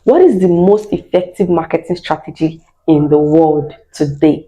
What is the most effective marketing strategy in the world today?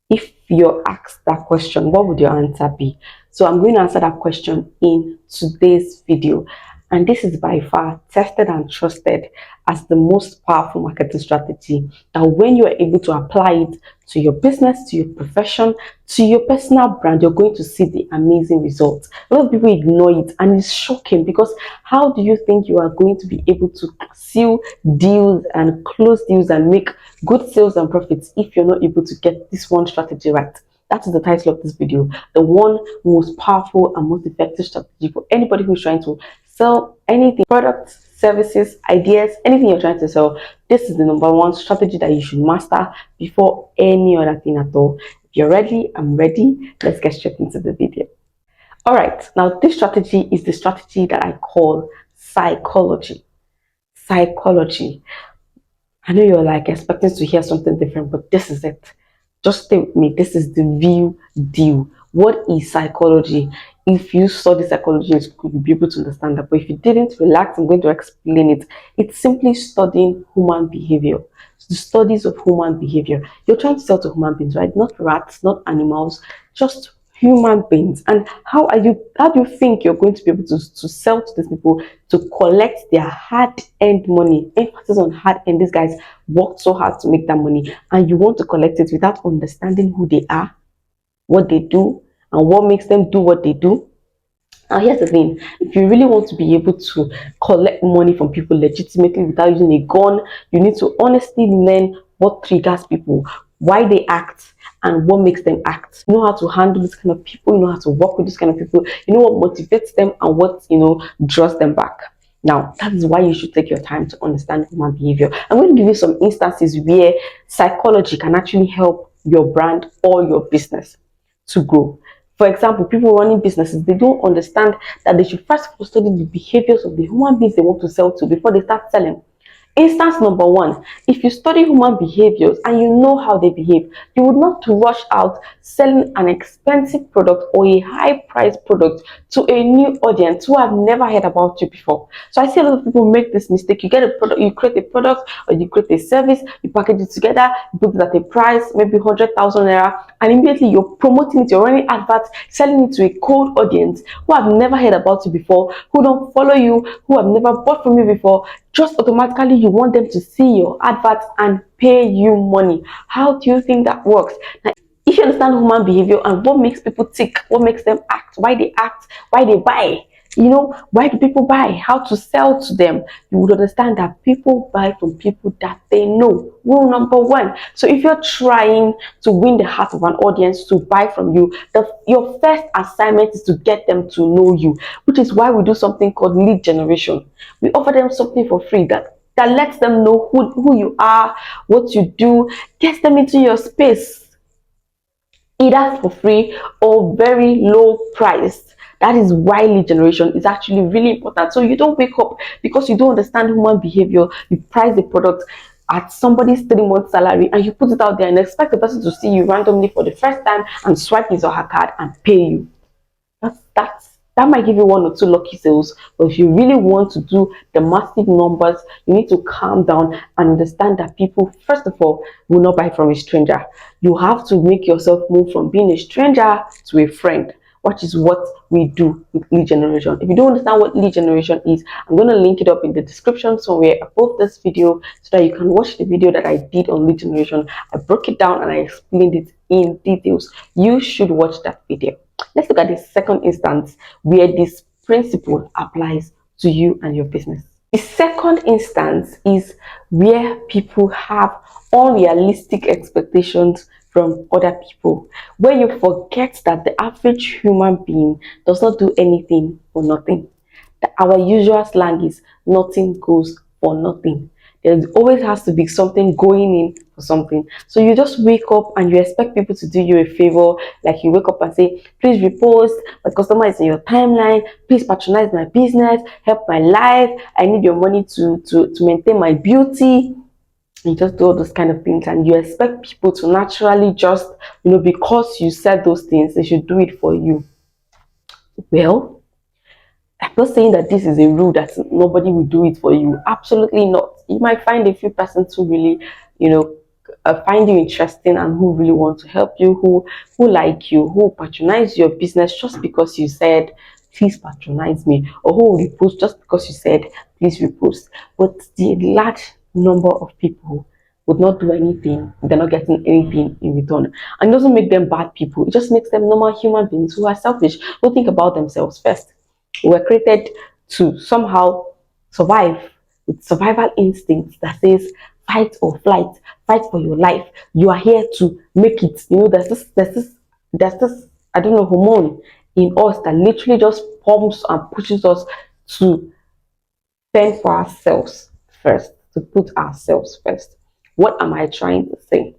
If you're asked that question, what would your answer be? So I'm going to answer that question in today's video. And this is by far tested and trusted as the most powerful marketing strategy. That when you are able to apply it to your business, to your profession, to your personal brand, you're going to see the amazing results. A lot of people ignore it, and it's shocking because how do you think you are going to be able to seal deals and close deals and make good sales and profits if you're not able to get this one strategy right? That is the title of this video. The one most powerful and most effective strategy for anybody who's trying to sell anything, products, services, ideas, anything you're trying to sell. This is the number one strategy that you should master before any other thing at all. If you're ready, I'm ready. Let's get straight into the video. All right, now this strategy is the strategy that I call psychology. Psychology. I know you're like expecting to hear something different, but this is it. Just stay with me. This is the real deal. What is psychology? If you study psychology in school, you'll be able to understand that. But if you didn't, relax. I'm going to explain it. It's simply studying human behavior. The studies of human behavior. You're trying to sell to human beings, right? Not rats, not animals, just human beings. And how do you think you're going to be able to sell to these people to collect their hard-earned money? Emphasis on hard-earned. These guys worked so hard to make that money, and you want to collect it without understanding who they are, what they do, and what makes them do what they do. Now here's the thing, if you really want to be able to collect money from people legitimately without using a gun, you need to honestly learn what triggers people, why they act, and what makes them act. You know how to handle this kind of people, you know how to work with this kind of people, you know what motivates them and what draws them back. Now, that is why you should take your time to understand human behavior. I'm going to give you some instances where psychology can actually help your brand or your business to grow. For example, people running businesses, they don't understand that they should first study the behaviors of the human beings they want to sell to before they start selling. Instance number one, if you study human behaviors and you know how they behave, you would not rush out selling an expensive product or a high-priced product to a new audience who have never heard about you before. So I see a lot of people make this mistake. You get a product, you create a product or you create a service, you package it together, you put it at a price, maybe 100,000 naira, and immediately you're promoting it, you're running adverts, selling it to a cold audience who have never heard about you before, who don't follow you, who have never bought from you before. Just automatically you want them to see your adverts and pay you money. How do you think that works? Now, if you understand human behavior and what makes people tick, what makes them act, why they buy, why do people buy, how to sell to them, you would understand that people buy from people that they know. Rule number one. So if you're trying to win the heart of an audience to buy from you, your first assignment is to get them to know you, which is why we do something called lead generation. We offer them something for free that lets them know who you are, what you do, gets them into your space, either for free or very low price. That is why lead generation is actually really important. So you don't wake up because you don't understand human behavior, you price the product at somebody's 3-month salary and you put it out there and expect the person to see you randomly for the first time and swipe his or her card and pay you. That might give you 1 or 2 lucky sales, but if you really want to do the massive numbers, you need to calm down and understand that people, first of all, will not buy from a stranger. You have to make yourself move from being a stranger to a friend, which is what we do with lead generation. If you don't understand what lead generation is, I'm going to link it up in the description somewhere above this video so that you can watch the video that I did on lead generation. I broke it down and I explained it in details. You should watch that video. Let's look at the second instance where this principle applies to you and your business. The second instance is where people have unrealistic expectations from other people, where you forget that the average human being does not do anything for nothing. Our usual slang is nothing goes for nothing. There always has to be something going in for something. So you just wake up and you expect people to do you a favor. Like you wake up and say, please repost, my customer is in your timeline, please patronize my business, help my life, I need your money to maintain my beauty. You just do all those kind of things and you expect people to naturally just, because you said those things, they should do it for you. Well, I'm not saying that this is a rule that nobody will do it for you. Absolutely not. you might find a few persons who really, you know, find you interesting and who really want to help you, who like you, who patronize your business just because you said please patronize me, or who will repost just because you said please repost. But the large number of people would not do anything, they're not getting anything in return. And it doesn't make them bad people, it just makes them normal human beings who are selfish, who think about themselves first. We were created to somehow survive with survival instincts that says fight or flight, fight for your life. You are here to make it. You know, there's this, I don't know, hormone in us that literally just pumps and pushes us to fend for ourselves first, to put ourselves first. What am I trying to say?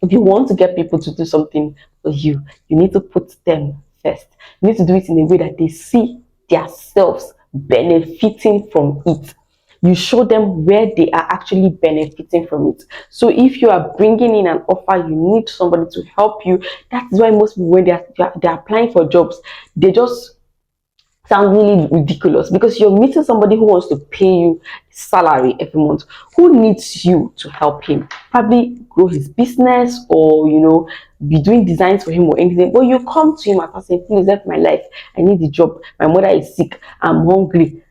If you want to get people to do something for you, you need to put them first. You need to do it in a way that they see themselves benefiting from it. You show them where they are actually benefiting from it. So if you are bringing in an offer, you need somebody to help you. That's why most people, when they're applying for jobs, they just sound really ridiculous, because you're meeting somebody who wants to pay you salary every month, who needs you to help him probably grow his business, or be doing designs for him or anything. But you come to him and say, please help my life, I need a job, my mother is sick, I'm hungry.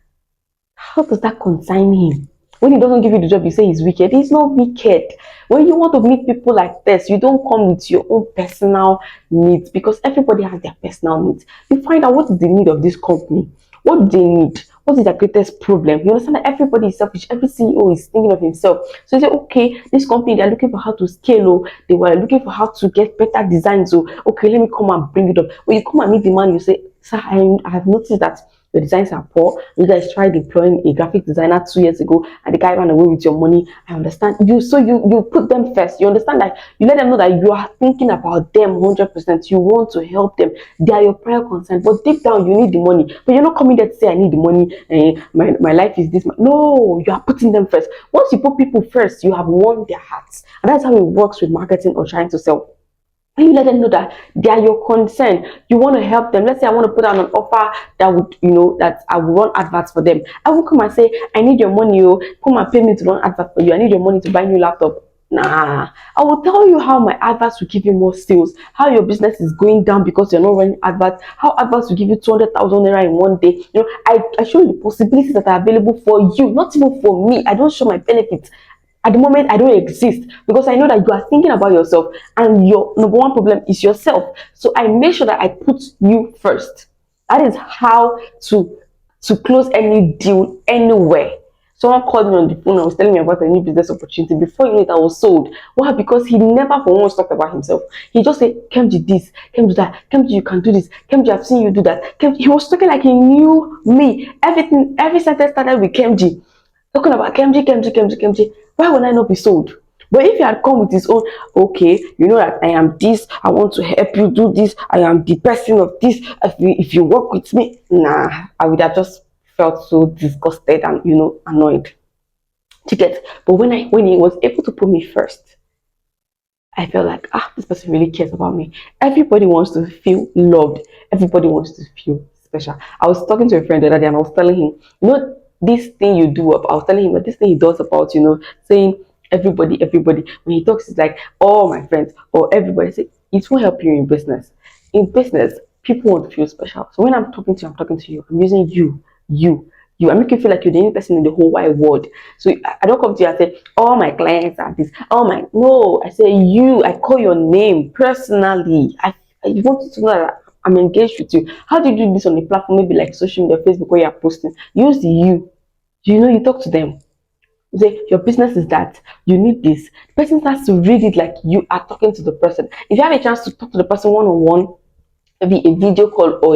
How does that concern him? When he doesn't give you the job, you say he's wicked. He's not wicked. When you want to meet people like this, you don't come with your own personal needs, because everybody has their personal needs. You find out what is the need of this company, what do they need, what is their greatest problem. You understand that everybody is selfish, every CEO is thinking of himself. So you say, okay, this company, they're looking for how to scale, or they were looking for how to get better designs. So okay, let me come and bring it up. When you come and meet the man, you say, sir, I have noticed that your designs are poor. You guys tried employing a graphic designer 2 years ago and the guy ran away with your money. I understand you. So you put them first. You understand that you let them know that you are thinking about them 100%. You want to help them. They are your prior concern. But deep down, you need the money. But you're not coming there to say, I need the money. My life is this. No, you are putting them first. Once you put people first, you have won their hearts. And that's how it works with marketing or trying to sell. When you let them know that they are your concern, you want to help them. Let's say I want to put out an offer that would, that I will run adverts for them. I will come and say, I need your money, come and pay me to run adverts for you. I need your money to buy new laptop. Nah, I will tell you how my adverts will give you more sales, how your business is going down because you're not running adverts, how adverts will give you 200,000 naira in one day. I show you the possibilities that are available for you, not even for me. I don't show my benefits. At the moment, I don't exist, because I know that you are thinking about yourself, and your number one problem is yourself. So I make sure that I put you first. That is how to close any deal anywhere. Someone called me on the phone and was telling me about a new business opportunity. Before you know it, I was sold. Why? Because he never for once talked about himself. He just said, Kemjii this, Kemjii that, Kemjii you can do this, Kemjii I've seen you do that. Kemjii, he was talking like he knew me. Every sentence started with Kemjii. Talking about Kemjii, Kemjii, Kemjii, Kemjii. Why would I not be sold? But if he had come with his own, okay, you know that I am this, I want to help you do this, I am the person of this, if you work with me, nah, I would have just felt so disgusted and, annoyed. To get, but when he was able to put me first, I felt like, this person really cares about me. Everybody wants to feel loved. Everybody wants to feel special. I was talking to a friend the other day and I was telling him, this thing you do up, I was telling him that this thing he does about, saying everybody. When he talks, it's like all my friends or everybody. Say, it won't help you in business. In business, people want to feel special. So when I'm talking to you, I'm talking to you. I'm using you. I make you feel like you're the only person in the whole wide world. So I don't come to you and say, all my clients are this. No, I say you. I call your name personally. I want you to know that I'm engaged with you. How do you do this on a platform, maybe like social media, Facebook, where you're posting? Use the you. You talk to them. You say, your business is that. You need this. The person has to read it like you are talking to the person. If you have a chance to talk to the person one-on-one, maybe a video call or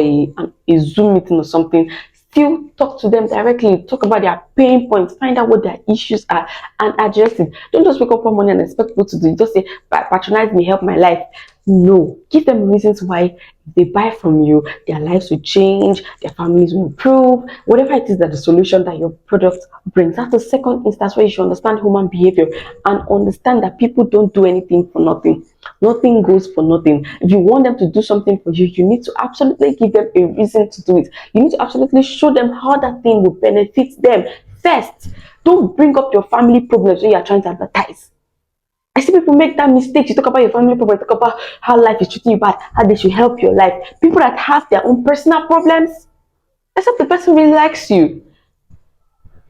a Zoom meeting or something, still talk to them directly, talk about their pain points, find out what their issues are and address it. Don't just wake up one morning and expect people to do it. Just say, patronize me, help my life. No, give them reasons why if they buy from you, their lives will change, their families will improve, whatever it is that the solution that your product brings. That's the second instance where you should understand human behavior and understand that people don't do anything for nothing. Nothing goes for nothing. If you want them to do something for you, you need to absolutely give them a reason to do it. You need to absolutely show them how that thing will benefit them first. Don't bring up your family problems when you are trying to advertise. I see people make that mistake. You talk about your family problem, talk about how life is treating you bad, how they should help your life. People that have their own personal problems, except the person really likes you.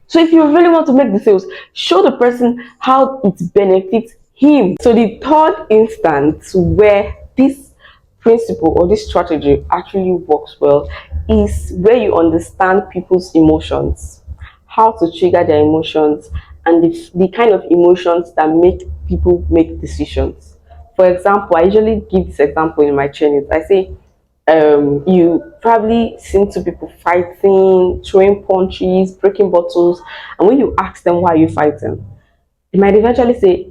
So if you really want to make the sales, show the person how it benefits him. So the third instance where this principle or this strategy actually works well is where you understand people's emotions, how to trigger their emotions, and the kind of emotions that make people make decisions. For example, I usually give this example in my trainings. I say, you probably seen two people fighting, throwing punches, breaking bottles, and when you ask them why are you fighting, they might eventually say,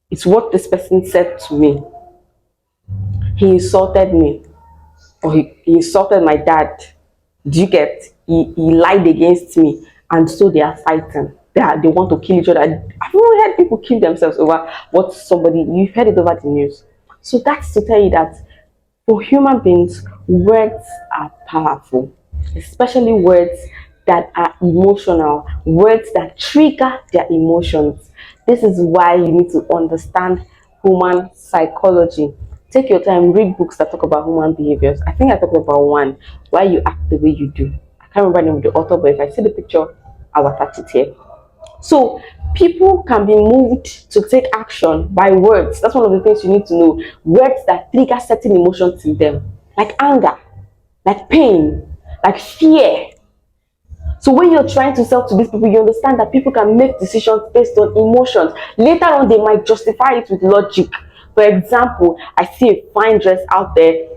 it's what this person said to me. He insulted me, or he insulted my dad. Do you get? He lied against me, and so they are fighting. They want to kill each other. I've even heard people kill themselves over what somebody, you've heard it over the news. So that's to tell you that for human beings, words are powerful, especially words that are emotional, words that trigger their emotions. This is why you need to understand human psychology. Take your time, read books that talk about human behaviors. I think I talked about one, why you act the way you do. I can't remember the name of the author, but if I see the picture, I'll attach it here. So people can be moved to take action by words. That's one of the things you need to know. Words that trigger certain emotions in them, like anger, like pain, like fear. So when you're trying to sell to these people, you understand that people can make decisions based on emotions. Later on, they might justify it with logic. For example, I see a fine dress out there.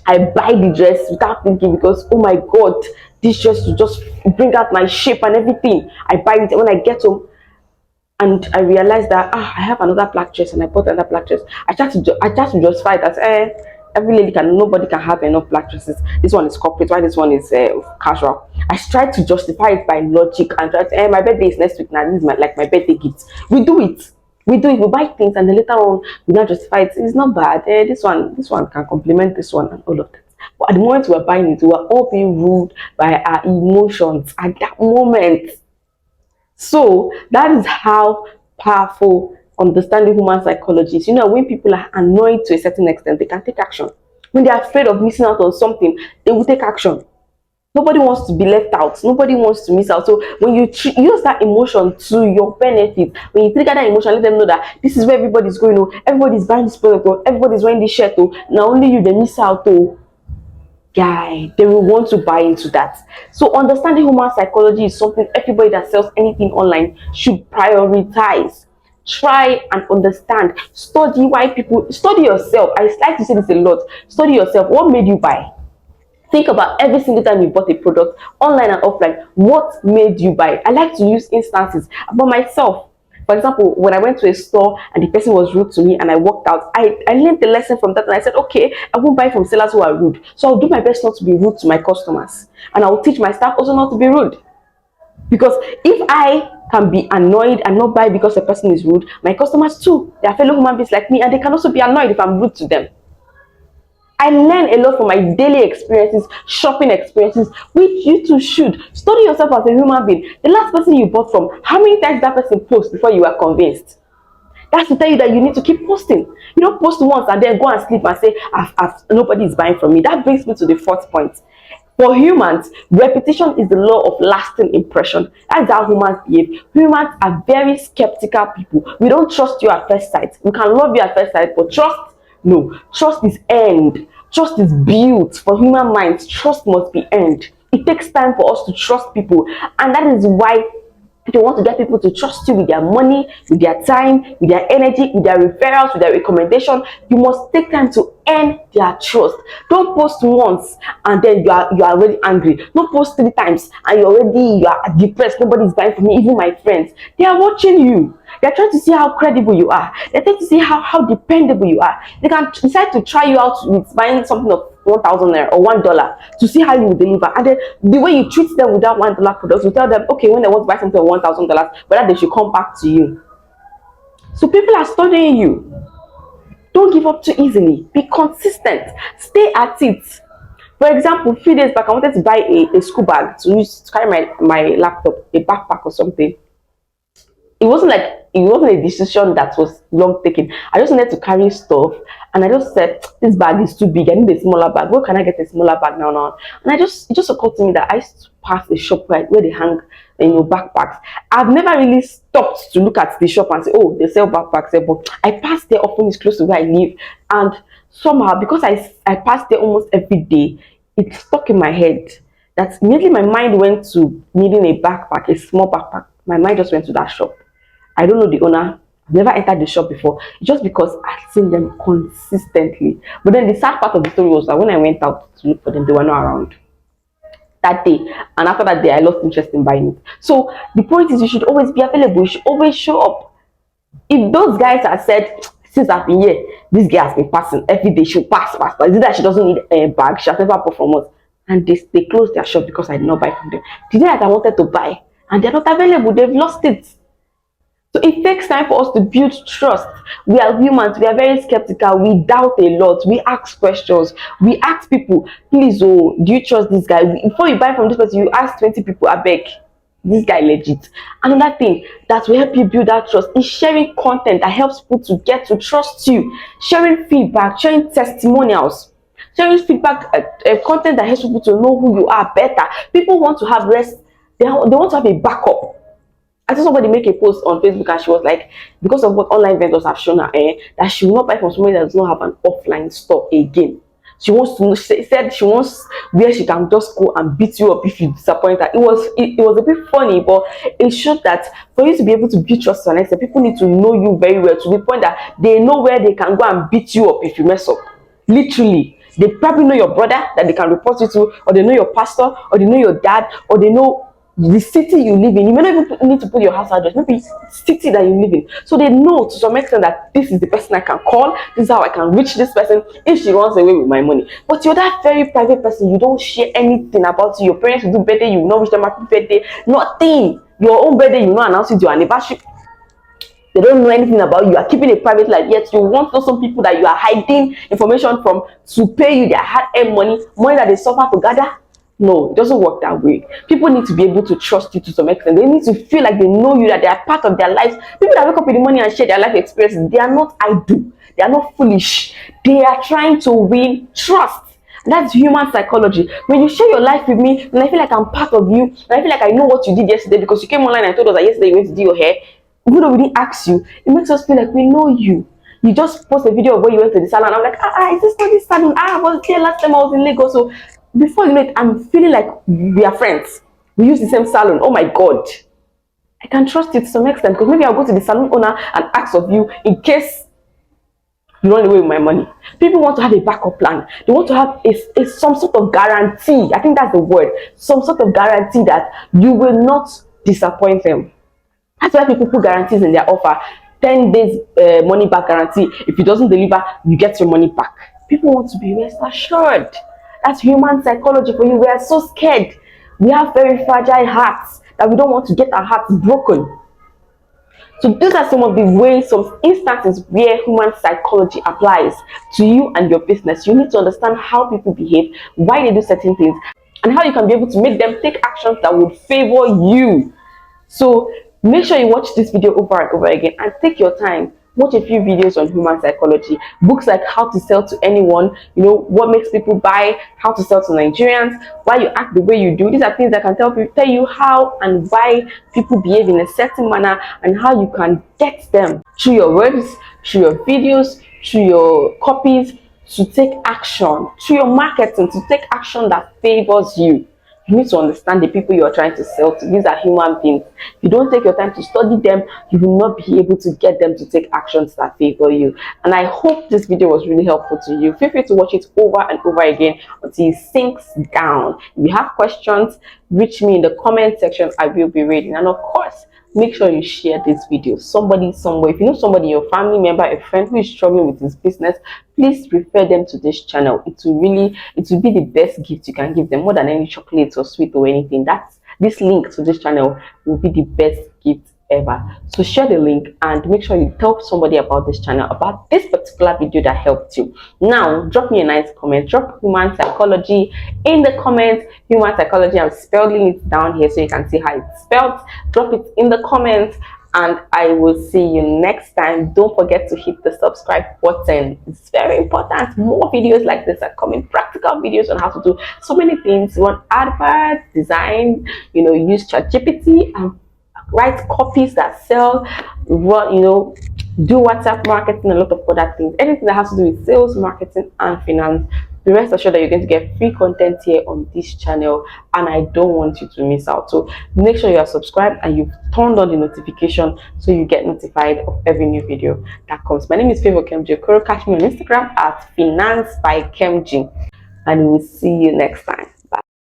I buy the dress without thinking because, oh my God, this dress will just bring out my shape and everything. I buy it. When I get home, and I realized that I have another black dress, and I bought another black dress. I just to justify that every lady can, nobody can have enough black dresses. This one is corporate, while this one is casual. I tried to justify it by logic and try to, my birthday is next week now. This is my birthday gift. We do it. We do it. We buy things, and then later on we not justify it. It's not bad. This one can complement this one and all of that. But at the moment we're buying it, we are all being ruled by our emotions at that moment. So that is how powerful understanding human psychology is. You know, when people are annoyed to a certain extent, they can take action. When they are afraid of missing out on something, they will take action. Nobody wants to be left out. Nobody wants to miss out. So when you use that emotion to your benefit, when you trigger that emotion, let them know that this is where everybody's going. Oh, everybody's buying this product. Oh, everybody's wearing this shirt. Oh, now only you they miss out. Oh, guy, they will want to buy into that. So understanding human psychology is something everybody that sells anything online should prioritize. Try and understand. Study why people, study yourself. I like to say this a lot. Study yourself. What made you buy? Think about every single time you bought a product, online and offline. What made you buy? I like to use instances about myself. For example, when I went to a store and the person was rude to me and I walked out, I learned the lesson from that, and I said, okay, I won't buy from sellers who are rude. So I'll do my best not to be rude to my customers. And I'll teach my staff also not to be rude. Because if I can be annoyed and not buy because the person is rude, my customers too, they are fellow human beings like me, and they can also be annoyed if I'm rude to them. I learn a lot from my daily experiences, shopping experiences, which you too should. Study yourself as a human being. The last person you bought from, how many times that person post before you are convinced? That's to tell you that you need to keep posting. You don't post once and then go and sleep and say, nobody is buying from me. That brings me to the fourth point. For humans, repetition is the law of lasting impression. That's how humans behave. Humans are very skeptical people. We don't trust you at first sight. We can love you at first sight, but trust, no. Trust is earned. Trust is built. For human minds, trust must be earned. It takes time for us to trust people, and that is why they want to get people to trust you with their money, with their time, with their energy, with their referrals, with their recommendation. You must take time to earn their trust. Don't post once and then you are already angry. Don't post 3 times and you are depressed. Nobody is buying from me, even my friends. They are watching you. They're trying to see how credible you are. They're trying to see how dependable you are. They can decide to try you out with buying something of 1,000 naira or $1 to see how you will deliver. And then the way you treat them with that $1 product, you tell them, okay, when they want to buy something of $1,000, whether they should come back to you. So people are studying you. Don't give up too easily. Be consistent. Stay at it. For example, a few days back, I wanted to buy a school bag to use to carry my laptop, a backpack or something. It wasn't a decision that was long taken. I just wanted to carry stuff, and I just said this bag is too big. I need a smaller bag. Where can I get a smaller bag now? And it just occurred to me that I used to pass the shop where they hang, backpacks. I've never really stopped to look at the shop and say, oh, they sell backpacks there, but I pass there often. It's close to where I live, and somehow because I pass there almost every day, it stuck in my head that immediately my mind went to needing a backpack, a small backpack. My mind just went to that shop. I don't know the owner. I've never entered the shop before, just because I've seen them consistently. But then the sad part of the story was that when I went out to look for them, they were not around that day. And after that day, I lost interest in buying it. So the point is, you should always be available. You should always show up. If those guys have said, since I've been here, this girl has been passing every day, she'll pass. Is it that she doesn't need a bag? She has never bought from us. And they closed their shop because I did not buy from them. The day that I wanted to buy, and they're not available, they've lost it. So it takes time for us to build trust. We are humans. We are very skeptical. We doubt a lot. We ask questions. We ask people, please, oh, do you trust this guy? Before you buy from this person, you ask 20 people, I beg, this guy legit. Another thing that will help you build that trust is sharing content that helps people to get to trust you. Sharing feedback, sharing testimonials. Sharing feedback, content that helps people to know who you are better. People want to have rest. They want to have a backup. I saw somebody make a post on Facebook, and she was like, because of what online vendors have shown her, that she will not buy from somebody that does not have an offline store again. She said she wants where she can just go and beat you up if you disappoint her. It was a bit funny, but it showed that for you to be able to build trust to an extent, people need to know you very well, to the point that they know where they can go and beat you up if you mess up. Literally. They probably know your brother that they can report you to, or they know your pastor, or they know your dad, or they know the city you live in. You may not even need to put your house address, maybe city that you live in. So they know to some extent that this is the person I can call, this is how I can reach this person if she runs away with my money. But you're that very private person, you don't share anything about you. Your parents will do birthday, you will not wish them happy birthday, nothing. Your own birthday, you will not announce it to your anniversary. They don't know anything about you. You are keeping a private life, yet you want some people that you are hiding information from to pay you their hard-earned money that they suffer to gather. No, it doesn't work that way. People need to be able to trust you to some extent. They need to feel like they know you, that they are part of their lives. People that wake up in the morning and share their life experiences, they are not idle. They are not foolish. They are trying to win trust. That's human psychology. When you share your life with me, and I feel like I'm part of you, and I feel like I know what you did yesterday because you came online and told us that yesterday you went to do your hair, even though we didn't ask you, it makes us feel like we know you. You just post a video of where you went to the salon. I'm like, is this not this salon? I was here last time I was in Lagos. So before you know it, I'm feeling like we are friends. We use the same salon. Oh my God. I can trust you to some extent, because maybe I'll go to the salon owner and ask of you in case you run away with my money. People want to have a backup plan. They want to have some sort of guarantee. I think that's the word. Some sort of guarantee that you will not disappoint them. That's why people put guarantees in their offer. 10 days money back guarantee. If it doesn't deliver, you get your money back. People want to be rest assured. That's human psychology for you. We are so scared. We have very fragile hearts that we don't want to get our hearts broken. So these are some of the ways, some instances where human psychology applies to you and your business. You need to understand how people behave, why they do certain things, and how you can be able to make them take actions that would favor you. So make sure you watch this video over and over again, and take your time. Watch a few videos on human psychology. Books like How to Sell to Anyone, what makes people buy, how to sell to Nigerians, why you act the way you do. These are things that can tell you how and why people behave in a certain manner, and how you can get them through your words, through your videos, through your copies, to take action, through your marketing, to take action that favors you. You need to understand the people you are trying to sell to. These are human beings. If you don't take your time to study them, you will not be able to get them to take actions that favor you. And I hope this video was really helpful to you. Feel free to watch it over and over again until it sinks down. If you have questions, reach me in the comment section. I will be reading. And of course, make sure you share this video. Somebody somewhere, if you know somebody, your family member, a friend who is struggling with his business, please refer them to this channel. It will be the best gift you can give them, more than any chocolates or sweet or anything. This link to this channel will be the best gift ever. So share the link and make sure you tell somebody about this channel, about this particular video that helped you. Now drop me a nice comment, drop human psychology in the comments. Human psychology, I'm spelling it down here so you can see how it's spelled. Drop it in the comments and I will see you next time. Don't forget to hit the subscribe button. It's very important. More videos like this are coming, practical videos on how to do so many things. You want adverts, design, use ChatGPT and write copies that sell, do WhatsApp marketing, a lot of other things. Anything that has to do with sales, marketing, and finance. Be rest assured that you're going to get free content here on this channel, and I don't want you to miss out. So make sure you are subscribed and you've turned on the notification so you get notified of every new video that comes. My name is Favour Kemjii Okoro. Catch me on Instagram at Finance by Kemjii, and we'll see you next time.